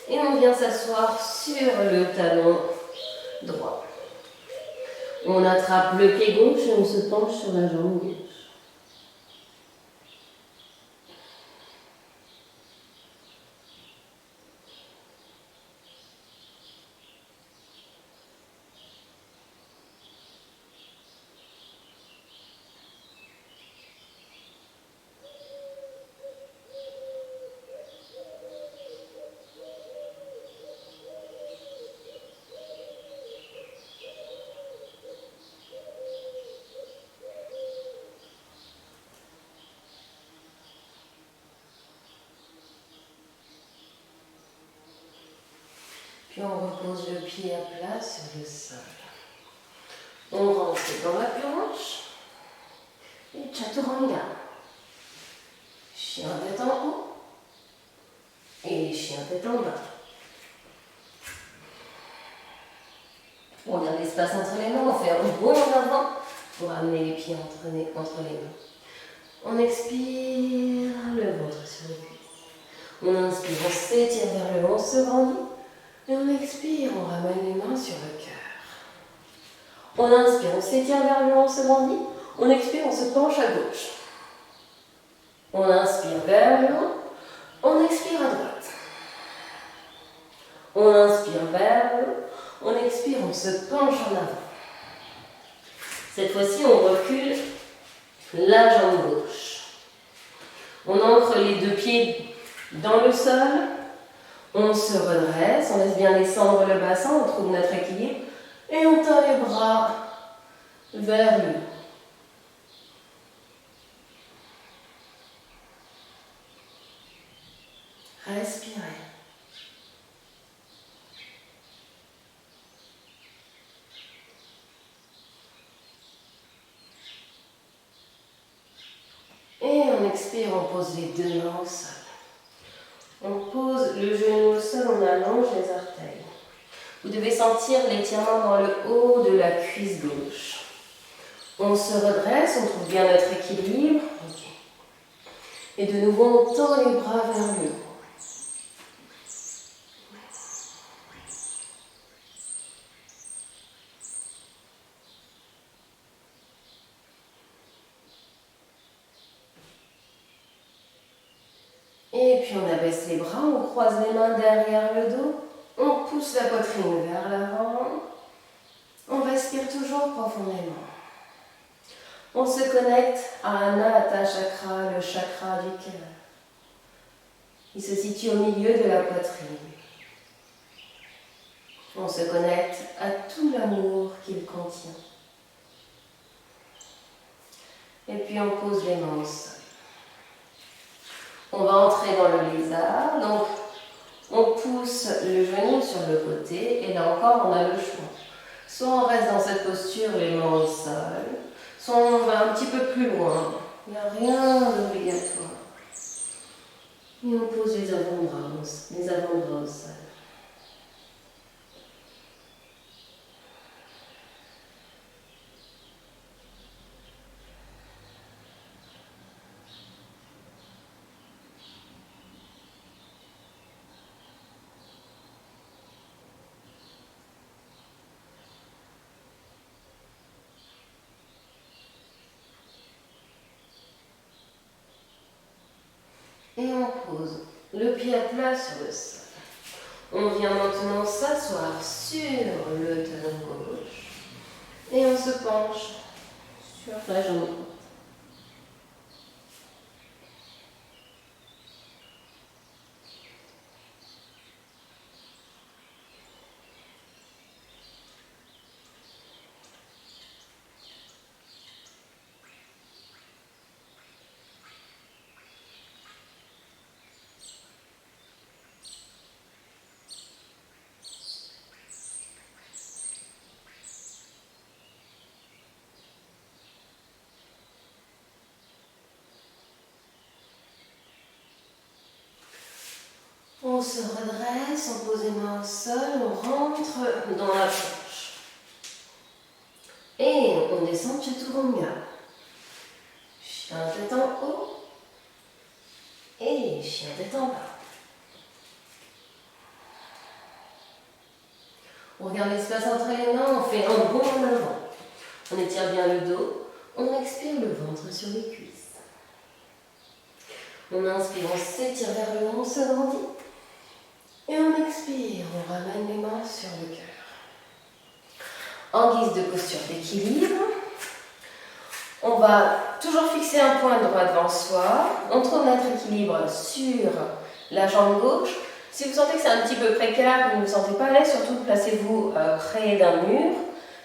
Et on vient s'asseoir sur le talon droit. On attrape le pied gauche et on se penche sur la jambe gauche. Puis on repose le pied à plat sur le sol. On rentre dans la planche. Et Chaturanga. Chien tête en haut. Et chien tête en bas. On a l'espace entre les mains, on fait un bond en avant pour amener les pieds entre les mains. On expire, le ventre sur les cuisses. On inspire, on s'étire vers le haut, on se grandit. Et on expire, on ramène les mains sur le cœur. On inspire, on s'étire vers le haut, on se grandit. On expire, on se penche à gauche. On inspire vers le haut, on expire à droite. On inspire vers le haut, on expire, on se penche en avant. Cette fois-ci, on recule la jambe gauche. On ancre les deux pieds dans le sol. On se redresse, on laisse bien descendre le bassin, on trouve notre équilibre et on tend les bras vers le haut. Respirez. Et on expire, on pose les deux mains au sol. On pose le genou au sol, on allonge les orteils. Vous devez sentir l'étirement dans le haut de la cuisse gauche. On se redresse, on trouve bien notre équilibre. Et de nouveau, on tend les bras vers le haut. Et puis on abaisse les bras, on croise les mains derrière le dos, on pousse la poitrine vers l'avant, on respire toujours profondément. On se connecte à Anahata Chakra, le chakra du cœur. Il se situe au milieu de la poitrine. On se connecte à tout l'amour qu'il contient. Et puis on pose les mains au sol. On va entrer dans le lézard. Donc, on pousse le genou sur le côté et là encore, on a le choix. Soit on reste dans cette posture, les mains au sol, soit on va un petit peu plus loin. Il n'y a rien d'obligatoire. Et on pose les avant-bras au sol. Et on pose le pied à plat sur le sol. On vient maintenant s'asseoir sur le talon gauche et on se penche sur la jambe droite. On se redresse, on pose les mains au sol, on rentre dans la planche. Et on descend Chaturanga. Chien tête en haut et chien tête en bas. On regarde l'espace entre les mains, on fait un bond en avant. On étire bien le dos, on expire le ventre sur les cuisses. On inspire, on s'étire vers le haut, on se grandit. Et on expire, on ramène les mains sur le cœur. En guise de posture d'équilibre, on va toujours fixer un point droit devant soi. On trouve notre équilibre sur la jambe gauche. Si vous sentez que c'est un petit peu précaire, que vous ne vous sentez pas à l'aise, surtout placez-vous près d'un mur,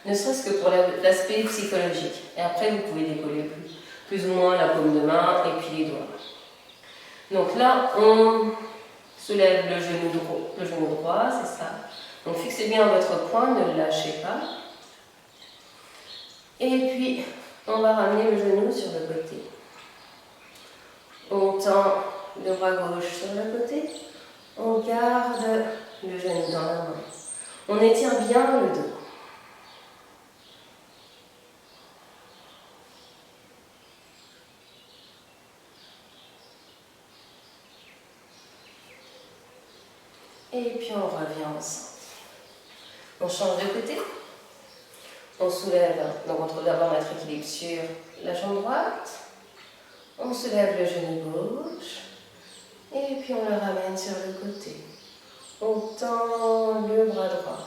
ne serait-ce que pour l'aspect psychologique. Et après, vous pouvez décoller plus ou moins la paume de main et puis les doigts. Donc là, on soulève le genou droit, c'est ça. Donc fixez bien votre point, ne le lâchez pas. Et puis, on va ramener le genou sur le côté. On tend le bras gauche sur le côté. On garde le genou dans la main. On étire bien le dos. Et puis on revient au centre. On change de côté. On soulève, donc on trouve d'abord notre équilibre sur la jambe droite. On soulève le genou gauche. Et puis on le ramène sur le côté. On tend le bras droit.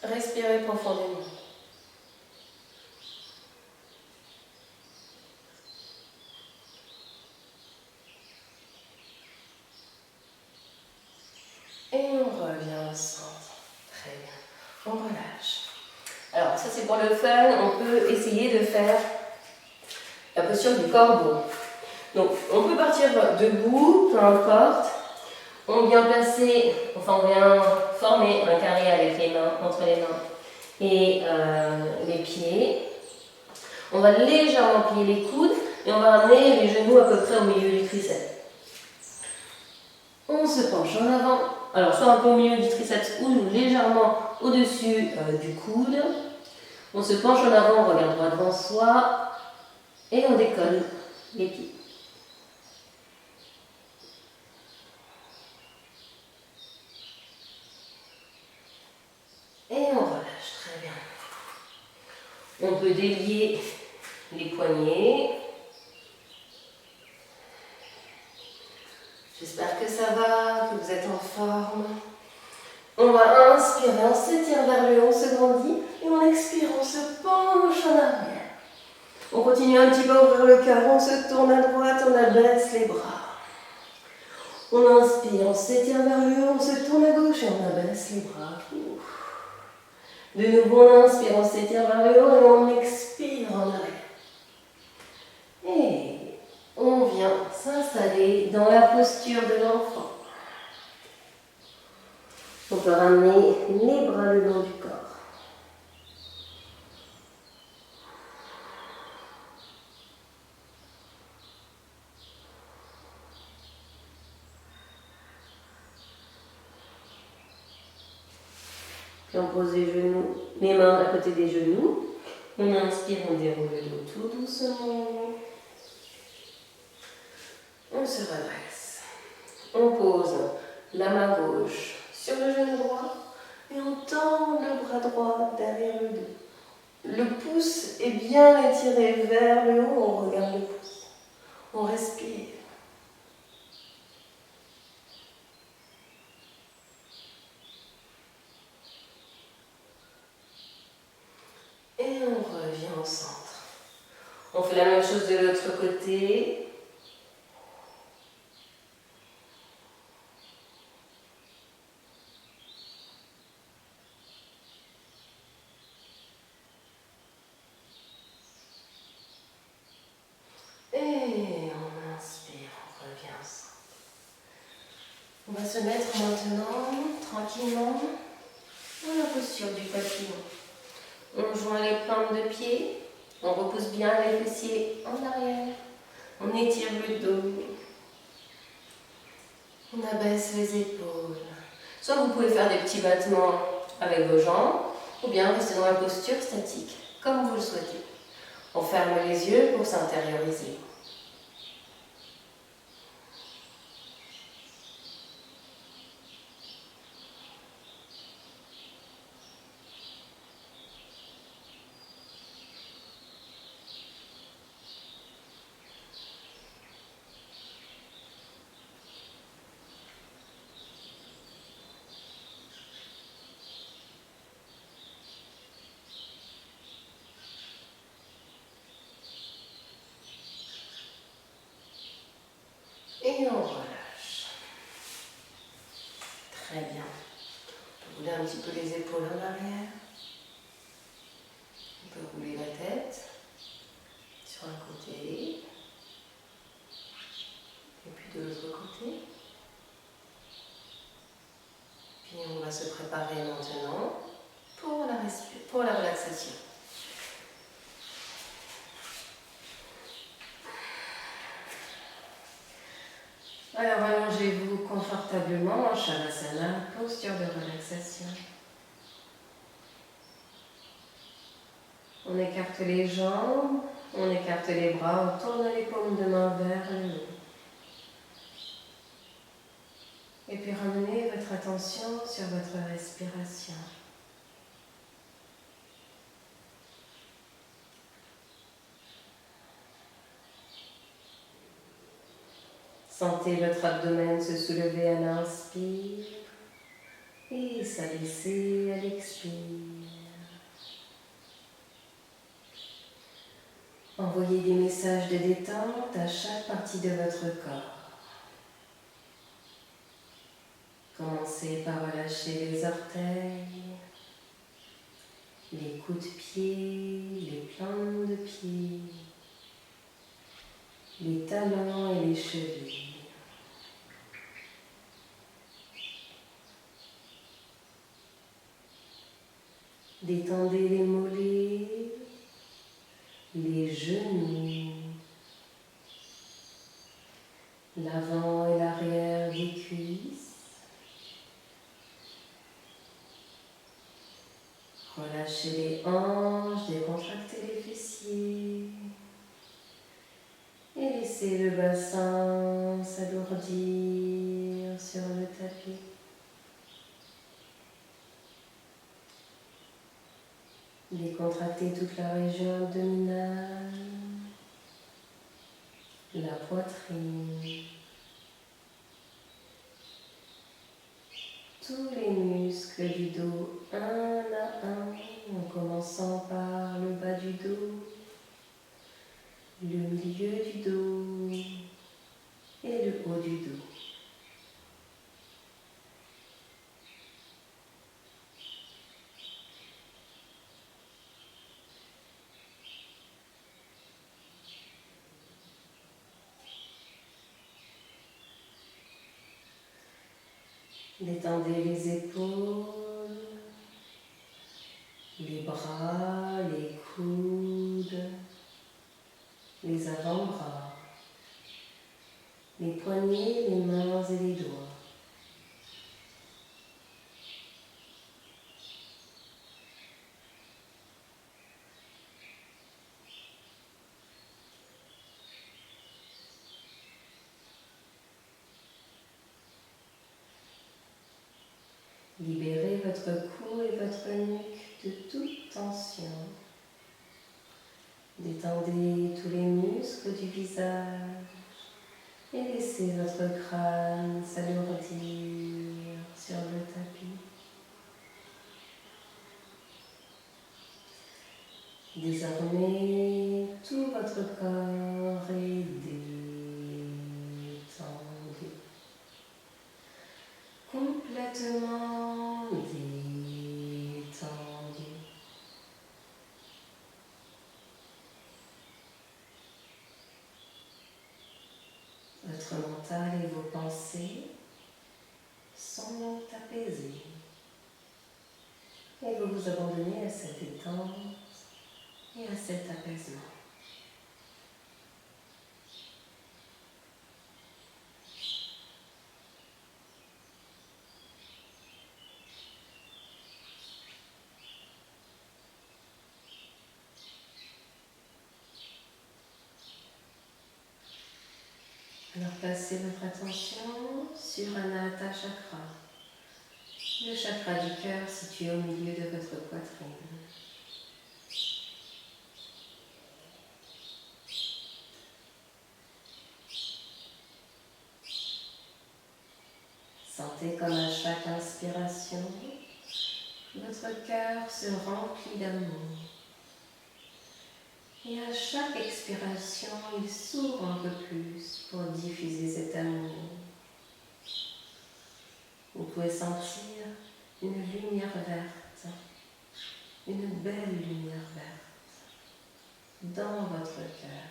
Respirez profondément. Et on revient au centre. Très bien. On relâche. Alors ça c'est pour le fun. On peut essayer de faire la posture du corbeau. Donc on peut partir debout, peu importe. On vient placer, enfin on vient former un carré avec les mains, entre les mains et les pieds. On va légèrement plier les coudes et on va ramener les genoux à peu près au milieu du triceps. On se penche en avant, alors soit un peu au milieu du triceps ou légèrement au-dessus du coude. On se penche en avant, on regarde droit devant soi et on décolle les pieds. Et on relâche, très bien. On peut délier les poignets. J'espère que ça va, que vous êtes en forme. On va inspirer, on s'étire vers le haut, on se grandit. Et on expire, on se penche en arrière. On continue un petit peu à ouvrir le cœur, on se tourne à droite, on abaisse les bras. On inspire, on s'étire vers le haut, on se tourne à gauche et on abaisse les bras. De nouveau, on inspire, on s'étire vers le haut et on expire en arrière. posture de l'enfant. On peut ramener les bras le long du corps. Puis on pose les genoux, les mains à côté des genoux. On inspire, on déroule le dos tout doucement. On se redresse. On pose la main gauche sur le genou droit et on tend le bras droit derrière le dos. Le pouce est bien étiré vers le haut, on regarde le pouce. On respire. Et on revient au centre. On fait la même chose de l'autre côté. Et on inspire, on revient au centre. On va se mettre maintenant, tranquillement, dans la posture du papillon. On joint les plantes de pied, on repousse bien les fessiers en arrière, on étire le dos, on abaisse les épaules. Soit vous pouvez faire des petits battements avec vos jambes, ou bien rester dans la posture statique, comme vous le souhaitez. On ferme les yeux pour s'intérioriser. Et on relâche. Très bien. On peut rouler un petit peu les épaules en arrière. On peut rouler la tête sur un côté. Et puis de l'autre côté. Puis on va se préparer maintenant pour la relaxation. Alors allongez-vous confortablement en Shavasana, posture de relaxation. On écarte les jambes, on écarte les bras, on tourne les paumes de main vers le haut. Et puis ramenez votre attention sur votre respiration. Sentez votre abdomen se soulever à l'inspire et s'abaisser à l'expire. Envoyez des messages de détente à chaque partie de votre corps. Commencez par relâcher les orteils, les coups de pied, les plantes de pied, les talons et les chevilles. Détendez les mollets, les genoux, l'avant et l'arrière des cuisses. Relâchez les hanches, décontractez les fessiers. Et laissez le bassin s'alourdir sur le tapis. Décontractez toute la région abdominale, la poitrine, tous les muscles du dos, un à un, en commençant par le bas du dos, le milieu du dos et le haut du dos. Détendez les épaules, les bras, les coudes, les avant-bras, les poignets, les mains et les doigts. Libérez votre cou et votre nuque de toute tension. Détendez tous les muscles du visage et laissez votre crâne s'alourdir sur le tapis. Désormais, tout votre corps est détendu, complètement détendu. Votre mental et vos pensées sont apaisés et vous vous abandonnez à cette détente et à cet apaisement. Alors placez votre attention sur Anahata Chakra, le chakra du cœur situé au milieu de votre poitrine. Sentez comme à chaque inspiration, votre cœur se remplit d'amour. Et à chaque expiration, il s'ouvre un peu plus pour diffuser cet amour. Vous pouvez sentir une lumière verte, une belle lumière verte dans votre cœur.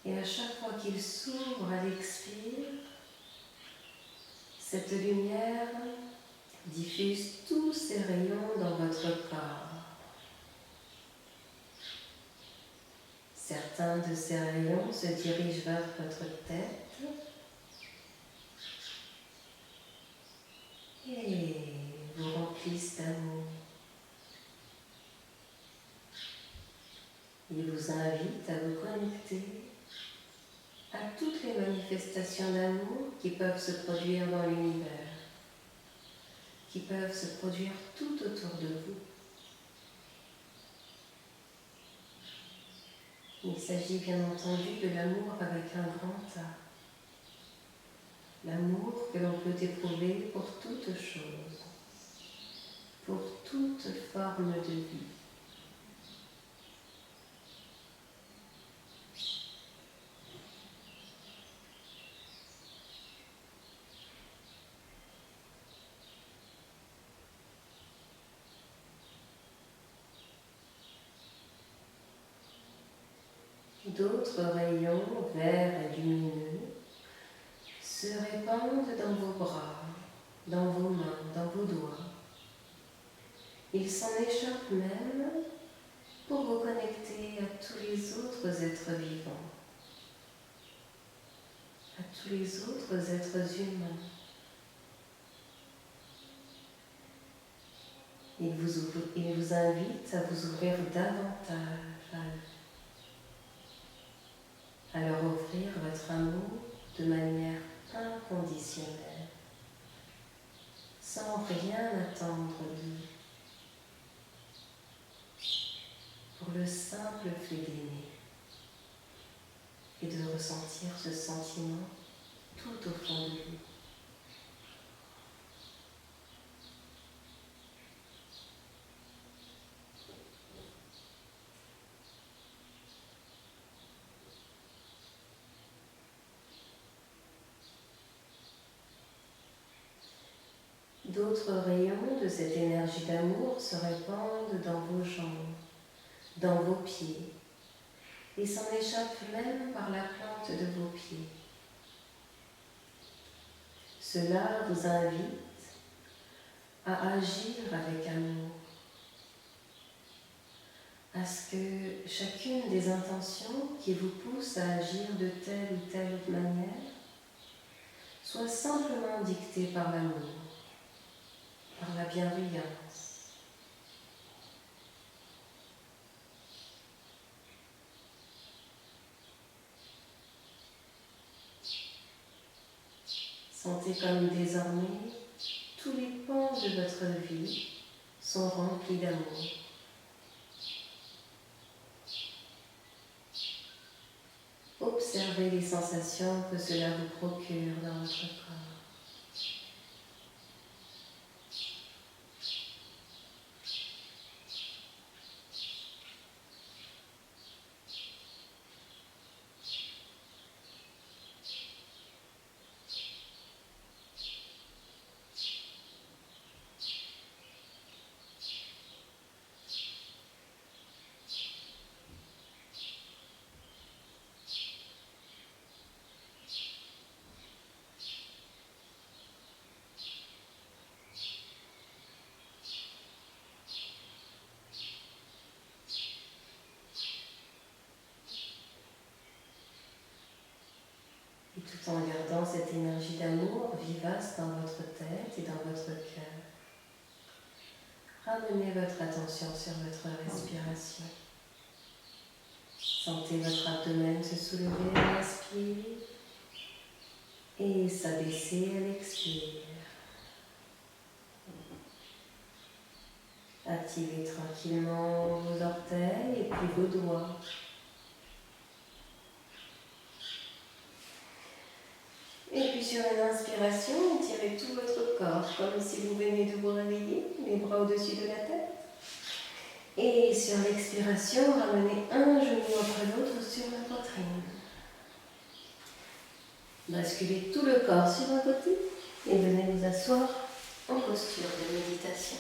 Et à chaque fois qu'il s'ouvre à l'expire, cette lumière diffuse tous ses rayons dans votre corps. Certains de ces rayons se dirigent vers votre tête et vous remplissent d'amour. Ils vous invitent à vous connecter à toutes les manifestations d'amour qui peuvent se produire dans l'univers, qui peuvent se produire tout autour de vous. Il s'agit bien entendu de l'amour avec un grand A. L'amour que l'on peut éprouver pour toute chose, pour toute forme de vie. D'autres rayons verts et lumineux se répandent dans vos bras, dans vos mains, dans vos doigts. Ils s'en échappent même pour vous connecter à tous les autres êtres vivants, à tous les autres êtres humains. Ils vous invitent à vous ouvrir davantage à eux, à leur offrir votre amour de manière inconditionnelle, sans rien attendre d'eux, pour le simple fait d'aimer et de ressentir ce sentiment tout au fond de vous. D'autres rayons de cette énergie d'amour se répandent dans vos jambes, dans vos pieds, et s'en échappent même par la plante de vos pieds. Cela vous invite à agir avec amour, à ce que chacune des intentions qui vous poussent à agir de telle ou telle manière soit simplement dictée par l'amour, par la bienveillance. Sentez comme désormais tous les pans de votre vie sont remplis d'amour. Observez les sensations que cela vous procure dans votre corps. Et tout en gardant cette énergie d'amour vivace dans votre tête et dans votre cœur, ramenez votre attention sur votre respiration. Sentez votre abdomen se soulever à l'inspire et s'abaisser à l'expire. Activez tranquillement vos orteils et puis vos doigts. Et puis sur une inspiration, étirez tout votre corps comme si vous veniez de vous réveiller, les bras au-dessus de la tête. Et sur l'expiration, ramenez un genou après l'autre sur la poitrine. Basculez tout le corps sur un côté et venez vous asseoir en posture de méditation.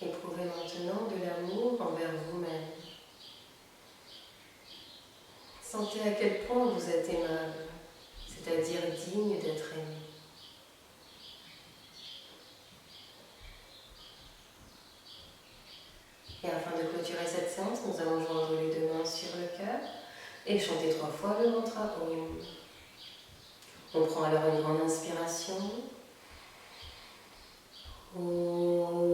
Éprouvez maintenant de l'amour envers vous-même. Sentez à quel point vous êtes aimable, c'est-à-dire digne d'être aimé. Et afin de clôturer cette séance, nous allons joindre les deux mains sur le cœur et chanter 3 fois le mantra Om. On prend alors une grande inspiration. Om.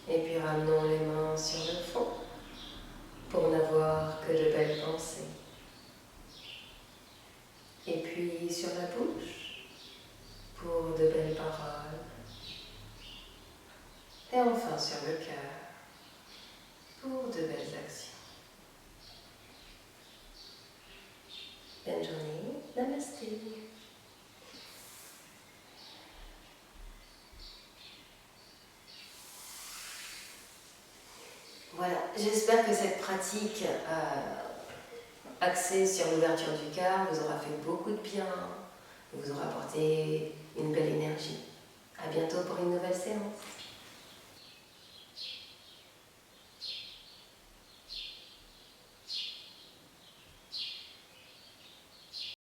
Et puis ramenons les mains sur le fond pour n'avoir que de belles pensées. Et puis sur la bouche pour de belles paroles. Et enfin sur le cœur pour de belles actions. Bonne journée, namasté. Voilà, j'espère que cette pratique axée sur l'ouverture du cœur vous aura fait beaucoup de bien, vous aura apporté une belle énergie. À bientôt pour une nouvelle séance.